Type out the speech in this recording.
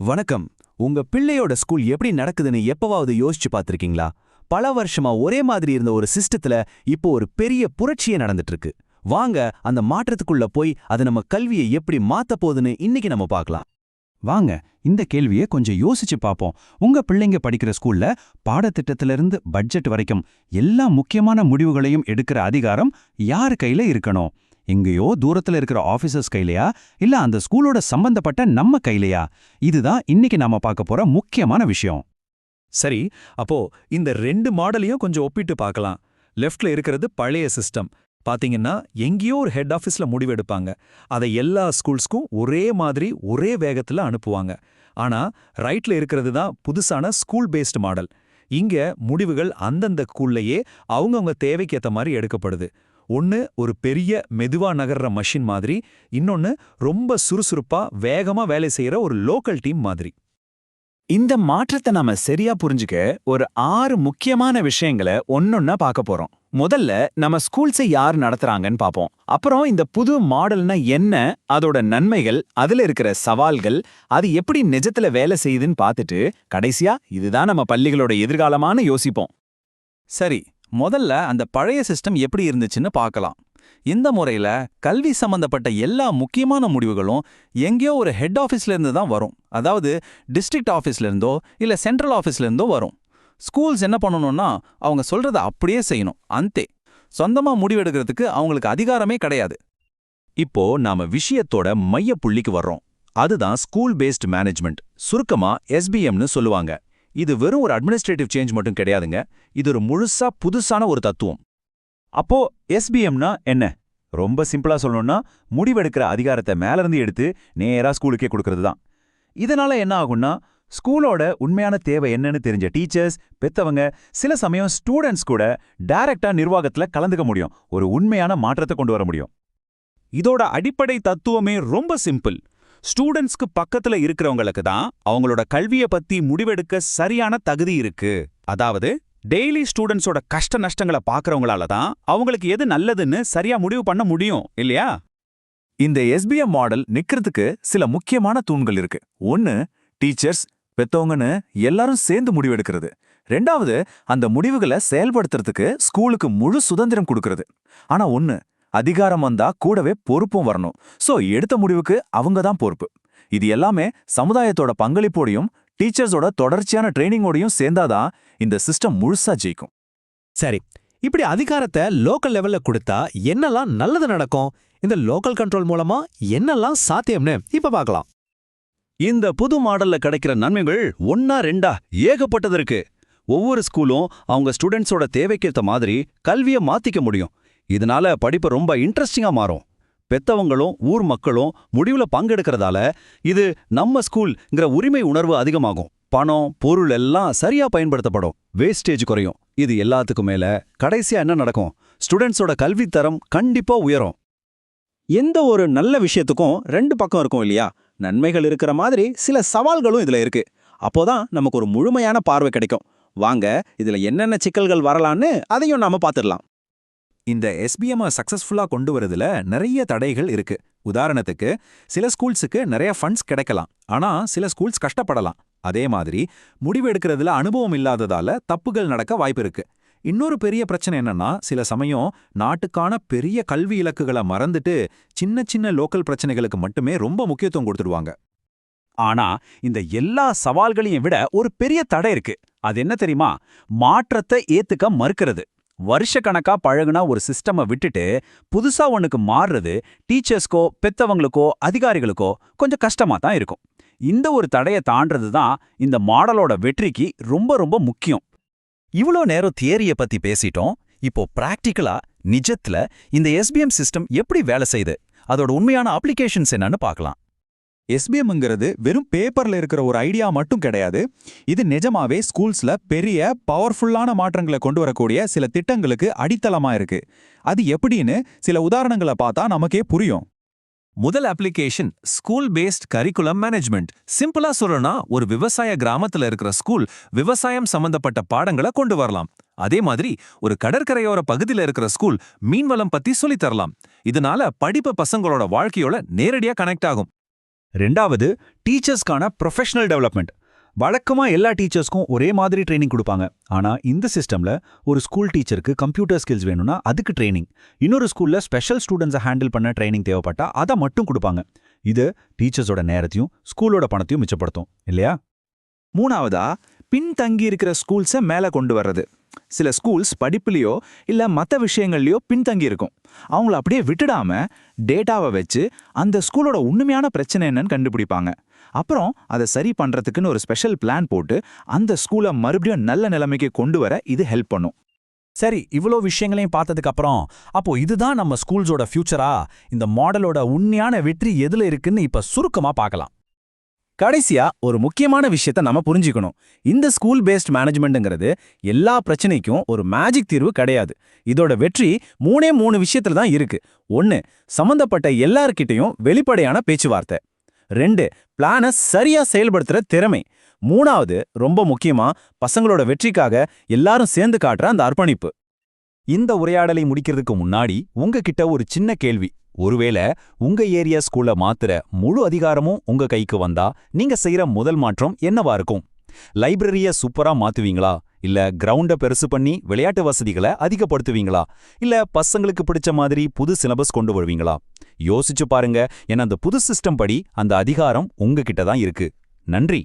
வணக்கம். உங்க பிள்ளையோட ஸ்கூல் எப்படி நடக்குதுன்னு எப்பவாவது யோசிச்சு பார்த்திருக்கீங்களா? பல வருஷமா ஒரே மாதிரி இருந்த ஒரு சிஸ்டத்துல இப்போ ஒரு பெரிய புரட்சியே நடந்துட்டு இருக்கு. வாங்க அந்த மாற்றத்துக்குள்ள போய் அது நம்ம கல்வியை எப்படி மாத்த போகுதுன்னு இன்னைக்கு நம்ம பார்க்கலாம். வாங்க இந்த கேள்வியை கொஞ்சம் யோசிச்சு பார்ப்போம். உங்க பிள்ளைங்க படிக்கிற ஸ்கூல்ல பாடத்திட்டத்திலிருந்து பட்ஜெட் வரைக்கும் எல்லா முக்கியமான முடிவுகளையும் எடுக்கிற அதிகாரம் யார் கையில இருக்கணும்? எங்கேயோ தூரத்துல இருக்கிற ஆபீசர்ஸ் கையிலையா, இல்ல அந்த ஸ்கூலோட சம்பந்தப்பட்ட நம்ம கையிலையா? இதுதான் இன்னைக்கு நாம பார்க்க போற முக்கியமான விஷயம். சரி, அப்போ இந்த ரெண்டு மாடலையும் கொஞ்சம் ஒப்பிட்டு பார்க்கலாம். லெஃப்ட்ல இருக்கிறது பழைய சிஸ்டம். பாத்தீங்கன்னா எங்கேயோ ஒரு ஹெட் ஆஃபீஸ்ல முடிவெடுப்பாங்க. அதை எல்லா ஸ்கூல்ஸ்க்கும் ஒரே மாதிரி ஒரே வேகத்துல அனுப்புவாங்க. ஆனா ரைட்ல இருக்கிறது தான் புதுசான ஸ்கூல் பேஸ்டு மாடல். இங்க முடிவுகள் அந்தந்த ஸ்கூல்லையே அவங்கவுங்க தேவைக்கு ஏத்த மாதிரி எடுக்கப்படுது. ஒன்னு ஒரு பெரிய மெதுவா நகர்ற மஷின் மாதிரி, இன்னொன்னு ரொம்ப சுறுசுறுப்பா வேகமா வேலை செய்யற ஒரு லோக்கல் டீம் மாதிரி. இந்த மாற்றத்தை நாம சரியா புரிஞ்சுக்க ஒரு 6 முக்கியமான விஷயங்களை ஒன்னொன்னா பார்க்க போறோம். முதல்ல நம்ம ஸ்கூல்ஸை யார் நடத்துறாங்கன்னு பார்ப்போம். அப்புறம் இந்த புது மாடல்னா என்ன, அதோட நன்மைகள், அதுல இருக்கிற சவால்கள், அது எப்படி நிஜத்துல வேலை செய்யுதுன்னு பார்த்துட்டு கடைசியா இதுதான் நம்ம பள்ளிகளோட எதிர்காலமானு யோசிப்போம். சரி, முதல்ல அந்த பழைய சிஸ்டம் எப்படி இருந்துச்சுன்னு பார்க்கலாம். இந்த முறையில கல்வி சம்பந்தப்பட்ட எல்லா முக்கியமான முடிவுகளும் எங்கேயோ ஒரு ஹெட் ஆஃபீஸ்ல இருந்து தான் வரும். அதாவது டிஸ்ட்ரிக்ட் ஆஃபீஸ்ல இருந்தோ இல்ல சென்ட்ரல் ஆஃபீஸ்ல இருந்தோ வரும். ஸ்கூல்ஸ் என்ன பண்ணணும்னா அவங்க சொல்றத அப்படியே செய்யணும். அந்தே சொந்தமா முடிவெடுக்கிறதுக்கு அவங்களுக்கு அதிகாரமே கிடையாது. இப்போ நாம விஷயத்தோட மைய புள்ளிக்கு வர்றோம். அதுதான் ஸ்கூல் பேஸ்ட் மேனேஜ்மெண்ட், சுருக்கமா SBMன்னு சொல்லுவாங்க. இது வெறும் ஒரு அட்மினிஸ்ட்ரேட்டிவ் சேஞ்ச் மட்டும் கிடையாதுங்க. இது ஒரு முழுசா புதுசான ஒரு தத்துவம். அப்போ SBMனா என்ன? ரொம்ப சிம்பிளா சொல்லணும்னா முடிவெடுக்கிற அதிகாரத்தை மேலிருந்து எடுத்து நேரா ஸ்கூலுக்கே கொடுக்கறது தான். இதனால என்ன ஆகும்னா ஸ்கூலோட உண்மையான தேவை என்னன்னு தெரிஞ்ச டீச்சர்ஸ், பெத்தவங்க, சில சமயம் ஸ்டூடெண்ட்ஸ் கூட டைரக்டா நிர்வாகத்துல கலந்துக்க முடியும். ஒரு உண்மையான மாற்றத்தை கொண்டு வர முடியும். இதோட அடிப்படை தத்துவமே ரொம்ப சிம்பிள். ஸ்டூடெண்ட்ஸ்க்கு பக்கத்துல இருக்கிறவங்களுக்கு தான் அவங்களோட கல்வியை பத்தி முடிவெடுக்க சரியான தகுதி இருக்கு. அதாவது டெய்லி ஸ்டூடெண்ட்ஸோட கஷ்ட நஷ்டங்களை பார்க்கறவங்களால தான் அவங்களுக்கு எது நல்லதுன்னு சரியா முடிவு பண்ண முடியும், இல்லையா? இந்த SBM மாடல் நிக்கிறதுக்கு சில முக்கியமான தூண்கள் இருக்கு. ஒன்னு, டீச்சர்ஸ், பெத்தவங்கன்னு எல்லாரும் சேர்ந்து முடிவெடுக்கிறது. ரெண்டாவது, அந்த முடிவுகளை செயல்படுத்துறதுக்கு ஸ்கூலுக்கு முழு சுதந்திரம் கொடுக்கறது. ஆனா ஒன்னு, அதிகாரம் வந்தா கூடவே பொறுப்பும் வரணும். சோ எடுத்த முடிவுக்கு அவங்க தான் பொறுப்பு. இது எல்லாமே சமுதாயத்தோட பங்களிப்போடையும் டீச்சர்ஸோட தொடர்ச்சியான ட்ரைனிங்கோடையும் சேர்ந்தாதான் இந்த சிஸ்டம் முழுசா ஜெயிக்கும். சரி, இப்படி அதிகாரத்தை லோக்கல் லெவல்ல கொடுத்தா என்னெல்லாம் நல்லது நடக்கும்? இந்த லோக்கல் கண்ட்ரோல் மூலமா என்னெல்லாம் சாத்தியம்னு இப்ப பார்க்கலாம். இந்த புது மாடல்ல கிடைக்கிற நன்மைகள் ஒன்னா ரெண்டா ஏகப்பட்டது இருக்கு. ஒவ்வொரு ஸ்கூலும் அவங்க ஸ்டூடெண்ட்ஸோட தேவைக்கேத்த மாதிரி கல்வியை மாத்திக்க முடியும். இதனால படிப்பு ரொம்ப இன்ட்ரெஸ்டிங்கா மாறும். பெத்தவங்களும் ஊர் மக்களும் முடிவுல பங்கெடுக்கிறதால இது நம்ம ஸ்கூல்ங்கிற உரிமை உணர்வு அதிகமாகும். பணம், பொருள் எல்லாம் சரியா பயன்படுத்தப்படும். வேஸ்டேஜ் குறையும். இது எல்லாத்துக்கும் மேல கடைசியா என்ன நடக்கும்? ஸ்டூடெண்ட்ஸோட கல்வித்தரம் கண்டிப்பா உயரும். எந்த ஒரு நல்ல விஷயத்துக்கும் ரெண்டு பக்கம் இருக்கும் இல்லையா? நன்மைகள் இருக்கிற மாதிரி சில சவால்களும் இதுல இருக்கு. அப்போதான் நமக்கு ஒரு முழுமையான பார்வை கிடைக்கும். வாங்க இதுல என்னென்ன சிக்கல்கள் வரலான்னு அதையும் நாம பார்த்துடலாம். இந்த SBM சக்சஸ்ஃபுல்லா கொண்டு வரதுல நிறைய தடைகள் இருக்கு. உதாரணத்துக்கு, சில ஸ்கூல்ஸுக்கு நிறைய ஃபண்ட்ஸ் கிடைக்கலாம், ஆனா சில ஸ்கூல்ஸ் கஷ்டப்படலாம். அதே மாதிரி முடிவு எடுக்கிறதுல அனுபவம் இல்லாததால தப்புகள் நடக்க வாய்ப்பு இருக்கு. இன்னொரு பெரிய பிரச்சனை என்னன்னா, சில சமயம் நாட்டுக்கான பெரிய கல்வி இலக்குகளை மறந்துட்டு சின்ன சின்ன லோக்கல் பிரச்சனைகளுக்கு மட்டுமே ரொம்ப முக்கியத்துவம் கொடுத்துடுவாங்க. ஆனா இந்த எல்லா சவால்களையும் விட ஒரு பெரிய தடை இருக்கு. அது என்ன தெரியுமா? மாற்றத்தை ஏத்துக்க மறுக்கிறது. வருஷக்கணக்கா பழகுனா ஒரு சிஸ்டமை விட்டுட்டு புதுசா ஒண்ணுக்கு மாறுறது டீச்சர்ஸ்க்கோ, பெத்தவங்களுக்கோ, அதிகாரிகளுக்கோ கொஞ்சம் கஷ்டமா தான் இருக்கும். இந்த ஒரு தடையை தாண்டது தான் இந்த மாடலோட வெற்றிக்கு ரொம்ப ரொம்ப முக்கியம். இவ்வளோ நேரம் தியரிய பத்தி பேசிட்டோம். இப்போ பிராக்டிக்கலா நிஜத்துல இந்த SBM சிஸ்டம் எப்படி வேலை செய்யுது, அதோட உண்மையான அப்ளிகேஷன்ஸ் என்னன்னு பார்க்கலாம். SBMங்கிறது வெறும் பேப்பர்ல இருக்கிற ஒரு ஐடியா மட்டும் கிடையாது. இது நிஜமாவே ஸ்கூல்ஸ்ல பெரிய பவர்ஃபுல்லான மாற்றங்களை கொண்டு வரக்கூடிய சில திட்டங்களுக்கு அடித்தளமா இருக்கு. அது எப்படின்னு சில உதாரணங்களை பார்த்தா நமக்கே புரியும். முதல் application school based curriculum management. சிம்பிளா சொல்லணும்னா, ஒரு விவசாய கிராமத்துல இருக்கிற ஸ்கூல் விவசாயம் சம்பந்தப்பட்ட பாடங்களை கொண்டு வரலாம். அதே மாதிரி ஒரு கடற்கரையோர பகுதியில இருக்கிற ஸ்கூல் மீன்வளம் பத்தி சொல்லித் தரலாம். இதனால படிப்பு பசங்களோட வாழ்க்கையோட நேரடியா கனெக்ட் ஆகும். ரெண்டாவது, டீச்சர்ஸ்க்கான ப்ரொஃபஷனல் டெவலப்மெண்ட். வழக்கமா எல்லா டீச்சர்ஸ்க்கும் ஒரே மாதிரி ட்ரைனிங் கொடுப்பாங்க. ஆனா இந்த சிஸ்டம்ல ஒரு ஸ்கூல் டீச்சருக்கு கம்ப்யூட்டர் ஸ்கில்ஸ் வேணும்னா அதுக்கு ட்ரைனிங், இன்னொரு ஸ்கூல்ல ஸ்பெஷல் ஸ்டூடெண்ட்ஸை ஹேண்டில் பண்ண ட்ரைனிங் தேவைப்பட்டா அதை மட்டும் கொடுப்பாங்க. இது டீச்சர்ஸோட நேரத்தையும் ஸ்கூலோட பணத்தையும் மிச்சப்படுத்தும் இல்லையா? மூணாவதா, பின்தங்கி இருக்கிற ஸ்கூல்ஸை மேலே கொண்டு வர்றது. சில ஸ்கூல்ஸ் படிப்புலையோ இல்ல மற்ற விஷயங்கள்லையோ பின்தங்கி இருக்கும். அவங்கள அப்படியே விட்டுடாம டேட்டாவை வச்சு அந்த ஸ்கூலோட உண்மையான பிரச்சனை என்னன்னு கண்டுபிடிப்பாங்க. அப்புறம் அதை சரி பண்றதுக்குன்னு ஒரு ஸ்பெஷல் பிளான் போட்டு அந்த ஸ்கூலை மறுபடியும் நல்ல நிலைமைக்கு கொண்டு வர இது ஹெல்ப் பண்ணும். சரி, இவ்வளோ விஷயங்களையும் பார்த்ததுக்கு அப்புறம் அப்போ இதுதான் நம்ம ஸ்கூல்ஸோட ஃபியூச்சரா? இந்த மாடலோட உண்மையான வெற்றி எதுல இருக்குன்னு இப்ப சுருக்கமா பார்க்கலாம். கடைசியா ஒரு முக்கியமான விஷயத்த நம்ம புரிஞ்சுக்கணும். இந்த ஸ்கூல் பேஸ்ட் மேனேஜ்மெண்ட்ங்கிறது எல்லா பிரச்சனைக்கும் ஒரு மேஜிக் தீர்வு கிடையாது. இதோட வெற்றி மூணு விஷயத்துல தான் இருக்கு. 1, சம்பந்தப்பட்ட எல்லார்கிட்டையும் வெளிப்படையான பேச்சுவார்த்தை. 2, பிளானை சரியா செயல்படுத்துற திறமை. 3வது, ரொம்ப முக்கியமா, பசங்களோட வெற்றிக்காக எல்லாரும் சேர்ந்து காட்டுற அந்த அர்ப்பணிப்பு. இந்த உரையாடலை முடிக்கிறதுக்கு முன்னாடி உங்ககிட்ட ஒரு சின்ன கேள்வி. ஒருவேளை உங்க ஏரியா ஸ்கூல்ல மாத்துற முழு அதிகாரமும் உங்க கைக்கு வந்தா நீங்க செய்யற முதல் மாற்றம் என்னவா இருக்கும்? லைப்ரரிய சூப்பரா மாத்துவீங்களா? இல்ல கிரவுண்ட பெருசு பண்ணி விளையாட்டு வசதிகளை அதிகப்படுத்துவீங்களா? இல்ல பசங்களுக்கு பிடிச்ச மாதிரி புது சிலபஸ் கொண்டு வருவீங்களா? யோசிச்சு பாருங்க. ஏன்னா அந்த புது சிஸ்டம் படி அந்த அதிகாரம் உங்ககிட்ட தான் இருக்கு. நன்றி.